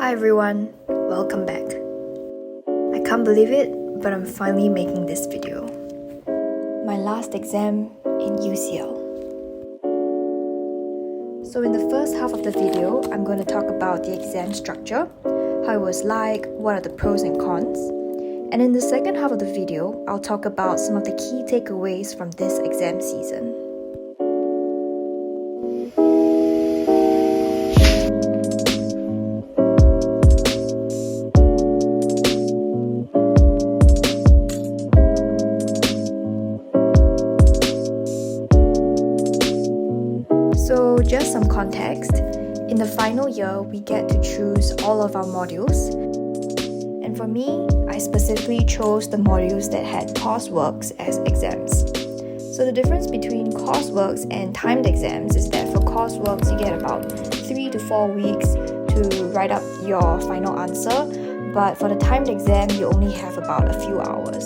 Hi everyone, welcome back. I can't believe it, but I'm finally making this video. My last exam in UCL. So in the first half of the video, I'm going to talk about the exam structure, how it was like, what are the pros and cons. And in the second half of the video, I'll talk about some of the key takeaways from this exam season. So just some context, in the final year we get to choose all of our modules, and for me, I specifically chose the modules that had courseworks as exams. So the difference between courseworks and timed exams is that for courseworks you get about 3 to 4 weeks to write up your final answer, but for the timed exam you only have about a few hours.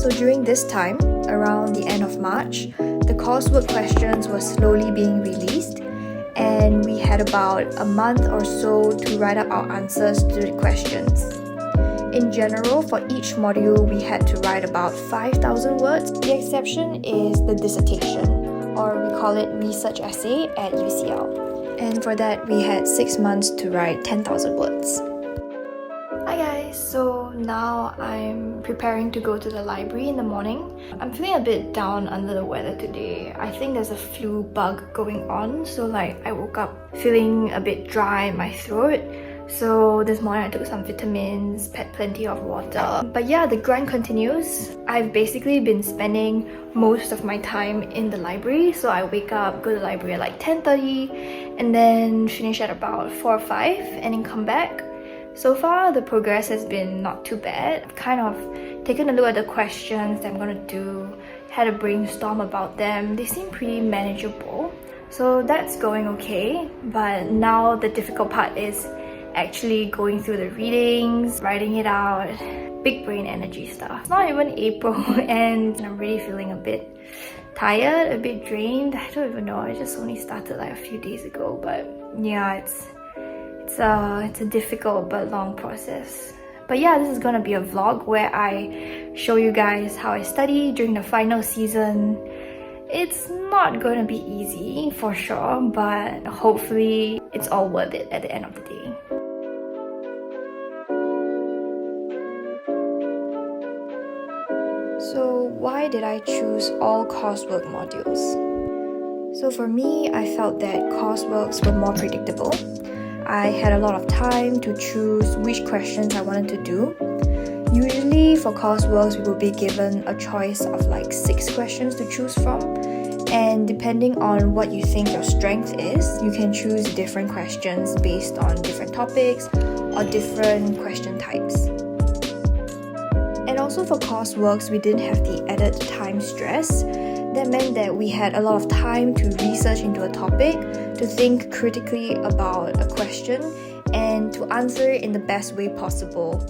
So during this time, around the end of March, the coursework questions were slowly being released, and we had about a month or so to write up our answers to the questions. In general, for each module, we had to write about 5,000 words. The exception is the dissertation, or we call it research essay at UCL. And for that, we had 6 months to write 10,000 words. Hi guys, so now I'm preparing to go to the library in the morning. I'm feeling a bit down under the weather today. I think there's a flu bug going on, so I woke up feeling a bit dry in my throat. So this morning I took some vitamins, had plenty of water. But yeah, the grind continues. I've basically been spending most of my time in the library. So I wake up, go to the library at like 10:30 and then finish at about 4 or 5 and then come back. So far, the progress has been not too bad. I've kind of taken a look at the questions that I'm going to do, had a brainstorm about them. They seem pretty manageable. So that's going okay. But now the difficult part is actually going through the readings, writing it out, big brain energy stuff. It's not even April and I'm really feeling a bit tired, a bit drained. I don't even know. I just only started like a few days ago. But yeah, it's a difficult but long process. But yeah, this is gonna be a vlog where I show you guys how I study during the final season. It's not gonna be easy for sure, but hopefully it's all worth it at the end of the day. So why did I choose all coursework modules? So for me, I felt that courseworks were more predictable. I had a lot of time to choose which questions I wanted to do. Usually for courseworks, we will be given a choice of like 6 questions to choose from. And depending on what you think your strength is, you can choose different questions based on different topics or different question types. And also for courseworks, we didn't have the added time stress. That meant that we had a lot of time to research into a topic, to think critically about a question, and to answer it in the best way possible.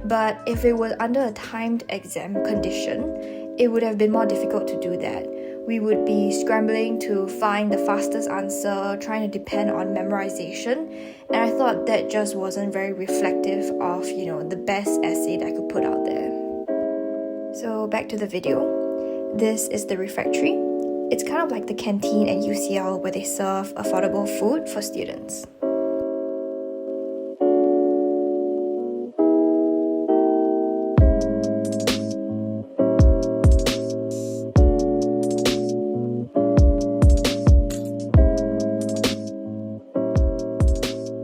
But if it was under a timed exam condition, it would have been more difficult to do that. We would be scrambling to find the fastest answer, trying to depend on memorization, and I thought that just wasn't very reflective of, the best essay that I could put out there. So back to the video. This is the refectory. It's kind of like the canteen at UCL where they serve affordable food for students.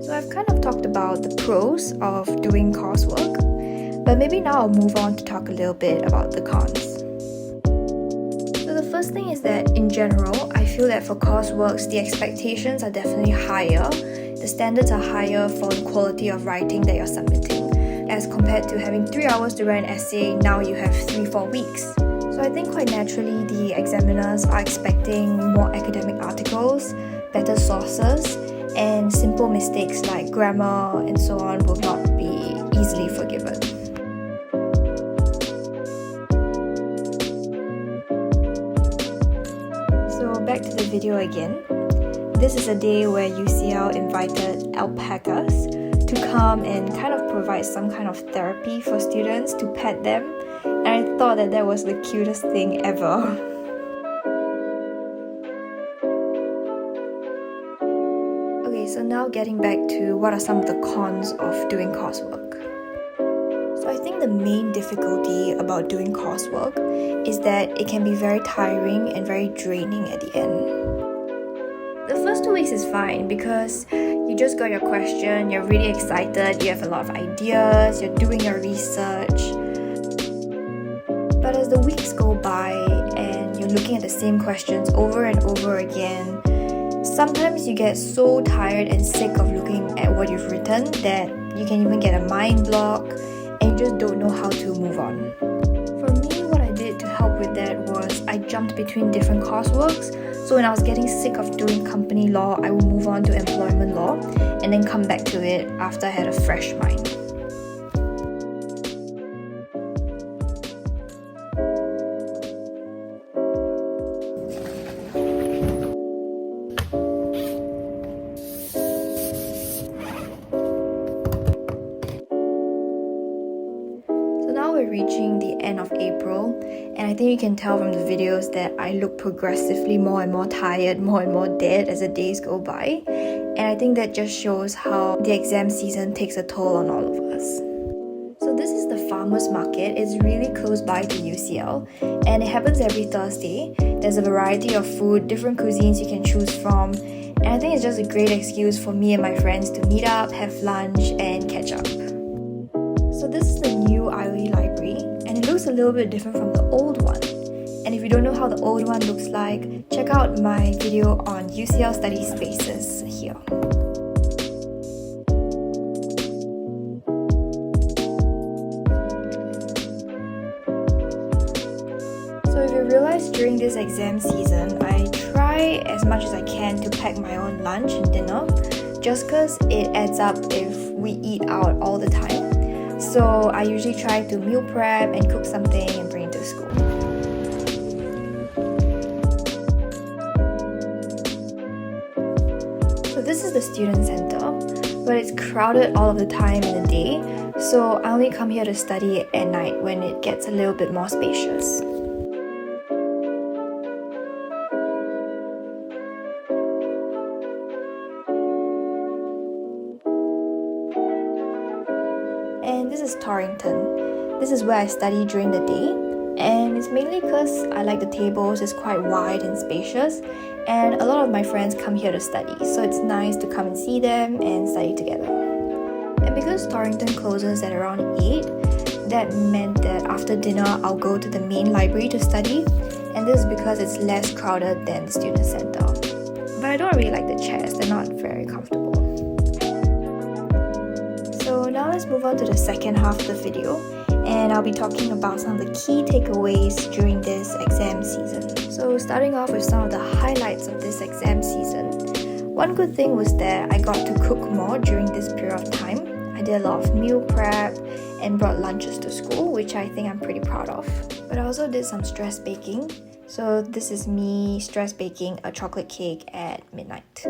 So I've kind of talked about the pros of doing coursework, but maybe now I'll move on to talk a little bit about the cons. The first thing is that in general, I feel that for courseworks, the expectations are definitely higher. The standards are higher for the quality of writing that you're submitting. As compared to having 3 hours to write an essay, now you have 3-4 weeks. So I think quite naturally, the examiners are expecting more academic articles, better sources, and simple mistakes like grammar and so on will not be easily forgiven. Back to the video again. this is a day where UCL invited alpacas to come and kind of provide some kind of therapy for students to pet them, and I thought that was the cutest thing ever. Okay, so now getting back to what are some of the cons of doing coursework. So I think the main difficulty about doing coursework is that it can be very tiring and very draining at the end. The first 2 weeks is fine because you just got your question, you're really excited, you have a lot of ideas, you're doing your research. But as the weeks go by and you're looking at the same questions over and over again, sometimes you get so tired and sick of looking at what you've written that you can even get a mind block and you just don't know how to move on. For me, what I did to help with that was I jumped between different courseworks. So when I was getting sick of doing company law, I would move on to employment law and then come back to it after I had a fresh mind. Now we're reaching the end of April, and I think you can tell from the videos that I look progressively more and more tired, more and more dead as the days go by, and I think that just shows how the exam season takes a toll on all of us. So this is the farmers market. It's really close by to UCL, and it happens every Thursday. There's a variety of food, different cuisines you can choose from, and I think it's just a great excuse for me and my friends to meet up, have lunch, and catch up. So this is the new UCL library, and it looks a little bit different from the old one. And if you don't know how the old one looks like, check out my video on UCL study spaces here. So if you realize during this exam season, I try as much as I can to pack my own lunch and dinner, just because it adds up if we eat out all the time. So I usually try to meal prep and cook something and bring it to school. So this is the student center, but it's crowded all of the time in the day, so I only come here to study at night when it gets a little bit more spacious. And this is Torrington. This is where I study during the day, and it's mainly because I like the tables, it's quite wide and spacious, and a lot of my friends come here to study, so it's nice to come and see them and study together. And because Torrington closes at around 8, that meant that after dinner I'll go to the main library to study, and this is because it's less crowded than the student center. But I don't really like the chairs, they're not very comfortable. So now let's move on to the second half of the video, and I'll be talking about some of the key takeaways during this exam season. So starting off with some of the highlights of this exam season. One good thing was that I got to cook more during this period of time. I did a lot of meal prep and brought lunches to school, which I think I'm pretty proud of. But I also did some stress baking. So this is me stress baking a chocolate cake at midnight.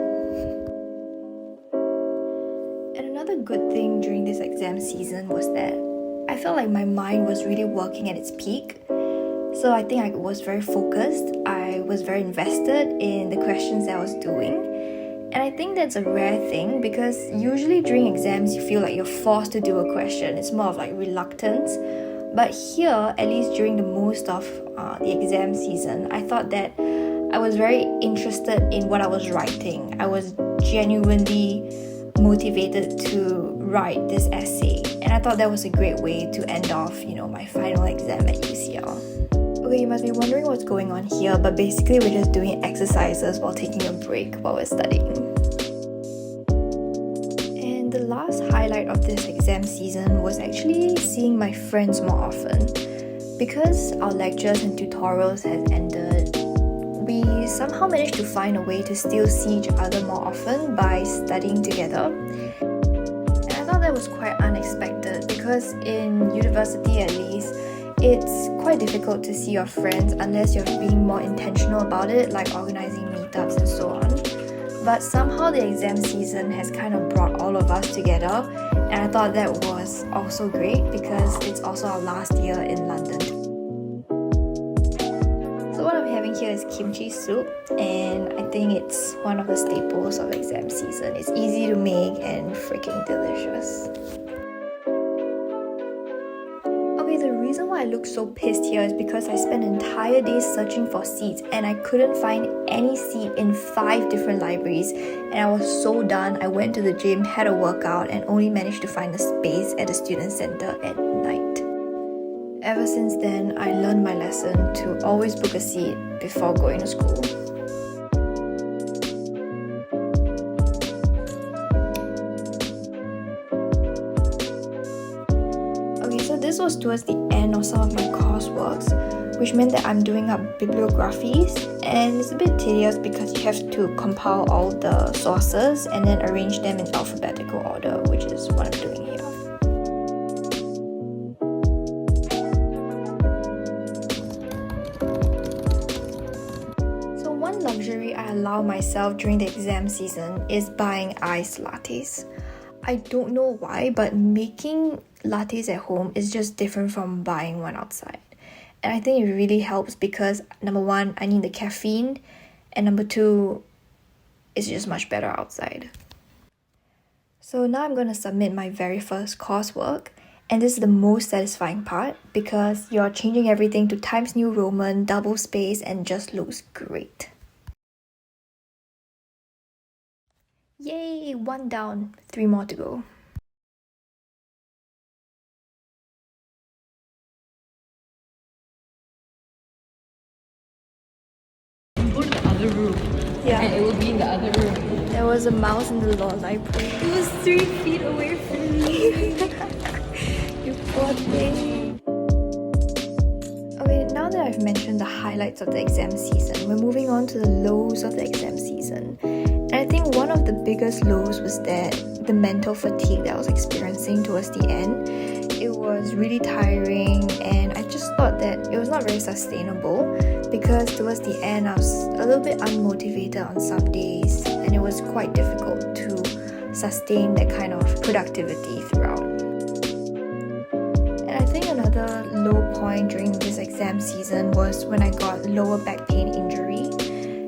Another good thing during this exam season was that I felt like my mind was really working at its peak. So I think I was very focused, I was very invested in the questions that I was doing. And I think that's a rare thing because usually during exams you feel like you're forced to do a question. It's more of like reluctance. But here, at least during the most of the exam season, I thought that I was very interested in what I was writing. I was genuinely motivated to write this essay, and I thought that was a great way to end off, my final exam at UCL. Okay, you must be wondering what's going on here, but basically we're just doing exercises while taking a break while we're studying. And the last highlight of this exam season was actually seeing my friends more often. Because our lectures and tutorials had ended, we somehow managed to find a way to still see each other more often by studying together. And I thought that was quite unexpected because in university at least, it's quite difficult to see your friends unless you're being more intentional about it, like organizing meetups and so on. But somehow the exam season has kind of brought all of us together, and I thought that was also great because it's also our last year in London. So what I'm having here is kimchi soup, and I think it's one of the staples of exam season. It's easy to make and freaking delicious. Okay, the reason why I look so pissed here is because I spent an entire day searching for seats and I couldn't find any seat in 5 different libraries, and I was so done. I went to the gym, had a workout, and only managed to find a space at the student center at night. Ever since then, I learned my lesson to always book a seat before going to school. Okay, so this was towards the end of some of my courseworks, which meant that I'm doing up bibliographies, and it's a bit tedious because you have to compile all the sources and then arrange them in alphabetical order, which is what I'm doing here. So one luxury I allow myself during the exam season is buying iced lattes. I don't know why, but making lattes at home is just different from buying one outside. And I think it really helps because number 1, I need the caffeine, and number 2, it's just much better outside. So now I'm going to submit my very first coursework, and this is the most satisfying part because you're changing everything to Times New Roman, double space, and just looks great. Yay, 1 down, 3 more to go. Go to the other room. Yeah. And it will be in the other room. There was a mouse in the law library. It was 3 feet away from me. You poor thing. Okay, now that I've mentioned the highlights of the exam season, we're moving on to the lows of the exam season. And I think one of the biggest lows was that the mental fatigue that I was experiencing towards the end. It was really tiring, and I just thought that it was not very sustainable because towards the end I was a little bit unmotivated on some days, and it was quite difficult to sustain that kind of productivity throughout. And I think another low point during this exam season was when I got lower back pain injury.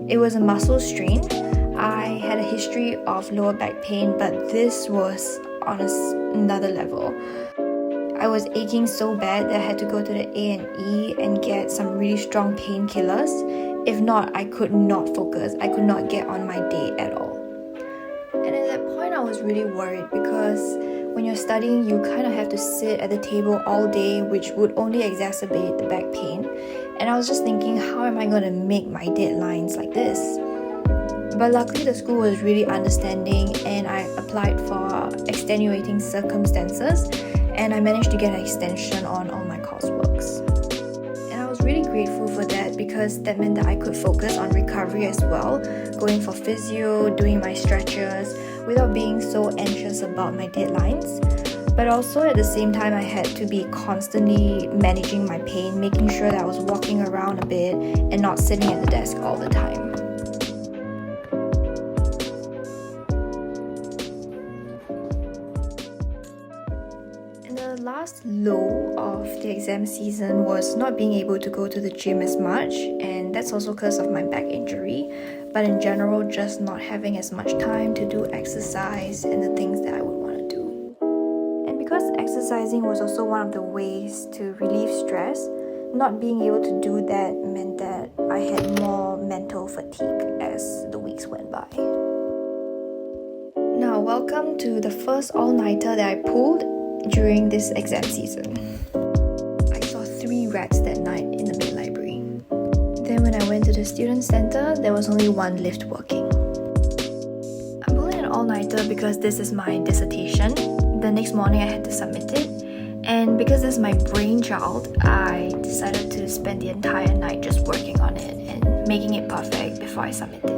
It was a muscle strain. I had a history of lower back pain, but this was on another level. I was aching so bad that I had to go to the A&E and get some really strong painkillers. If not, I could not focus. I could not get on my day at all. And at that point, I was really worried because when you're studying, you kind of have to sit at the table all day, which would only exacerbate the back pain. And I was just thinking, how am I going to make my deadlines like this? But luckily the school was really understanding, and I applied for extenuating circumstances, and I managed to get an extension on all my courseworks. And I was really grateful for that because that meant that I could focus on recovery as well, going for physio, doing my stretches, without being so anxious about my deadlines. But also at the same time, I had to be constantly managing my pain, making sure that I was walking around a bit and not sitting at the desk all the time. The last low of the exam season was not being able to go to the gym as much, and that's also because of my back injury, but in general just not having as much time to do exercise and the things that I would want to do. And because exercising was also one of the ways to relieve stress, not being able to do that meant that I had more mental fatigue as the weeks went by. Now, welcome to the first all-nighter that I pulled during this exam season. I saw 3 rats that night in the main library. Then when I went to the student center, there was only 1 lift working. I'm pulling an all-nighter because this is my dissertation. The next morning I had to submit it, and because this is my brainchild, I decided to spend the entire night just working on it and making it perfect before I submit it.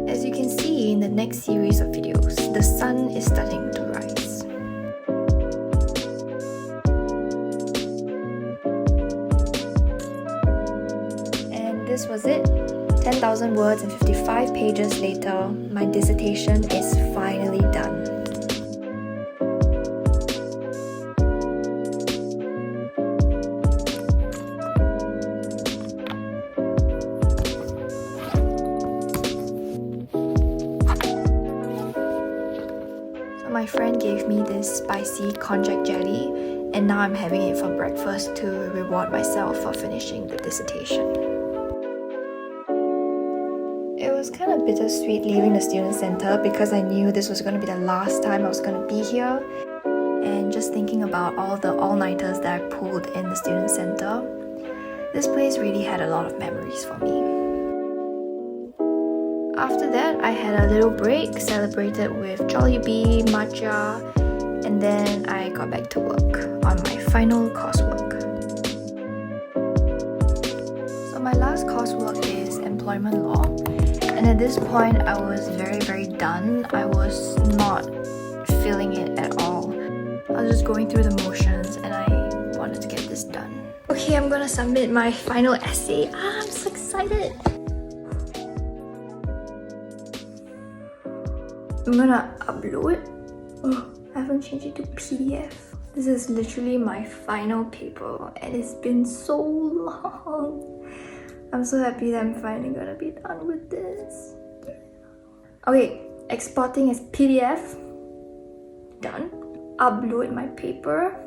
As you can see in the next series of videos, the sun is starting to rise. This was it. 10,000 words and 55 pages later, my dissertation is finally done. My friend gave me this spicy konjac jelly, and now I'm having it for breakfast to reward myself for finishing the dissertation. It was kind of bittersweet leaving the student center because I knew this was going to be the last time I was going to be here, and just thinking about all the all-nighters that I pulled in the student center, this place really had a lot of memories for me. After that, I had a little break, celebrated with Jollibee, matcha, and then I got back to work on my final coursework. So my last coursework is employment law, and at this point I was very done. I was not feeling it at all. I was just going through the motions and I wanted to get this done. Okay, I'm gonna submit my final essay. I'm so excited! I'm gonna upload. Oh, I haven't changed it to PDF. This is literally my final paper and it's been so long. I'm so happy that I'm finally gonna be done with this. Okay, exporting as PDF. Done. Upload my paper.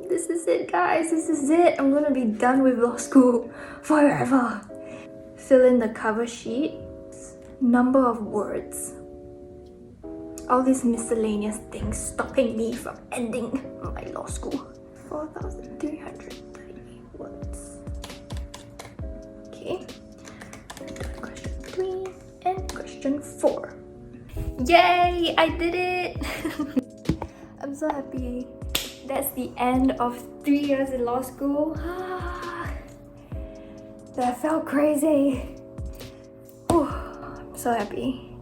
This is it, guys. This is it. I'm gonna be done with law school forever. Fill in the cover sheet. Number of words, all these miscellaneous things stopping me from ending my law school. 4,330 words. Okay, question 3 and question 4. Yay, I did it! I'm so happy. That's the end of 3 years in law school. That felt crazy. So happy.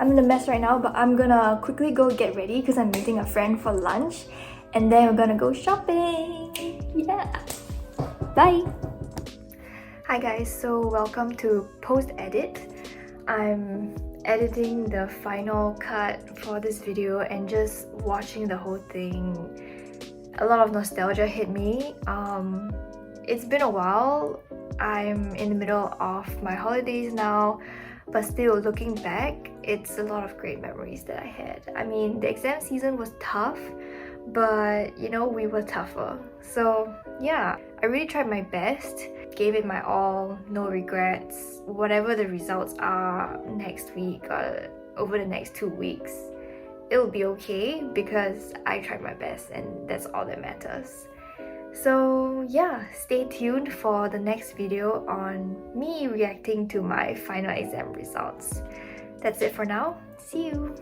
I'm in a mess right now, but I'm gonna quickly go get ready because I'm meeting a friend for lunch and then we're gonna go shopping. Yeah. Bye. Hi guys, so welcome to post-edit. I'm editing the final cut for this video and just watching the whole thing. A lot of nostalgia hit me. It's been a while. I'm in the middle of my holidays now. But still, looking back, it's a lot of great memories that I had. I mean, the exam season was tough, but you know, we were tougher. So yeah, I really tried my best, gave it my all, no regrets. Whatever the results are next week or over the next 2 weeks, it'll be okay because I tried my best and that's all that matters. So yeah, stay tuned for the next video on me reacting to my final exam results. That's it for now. See you!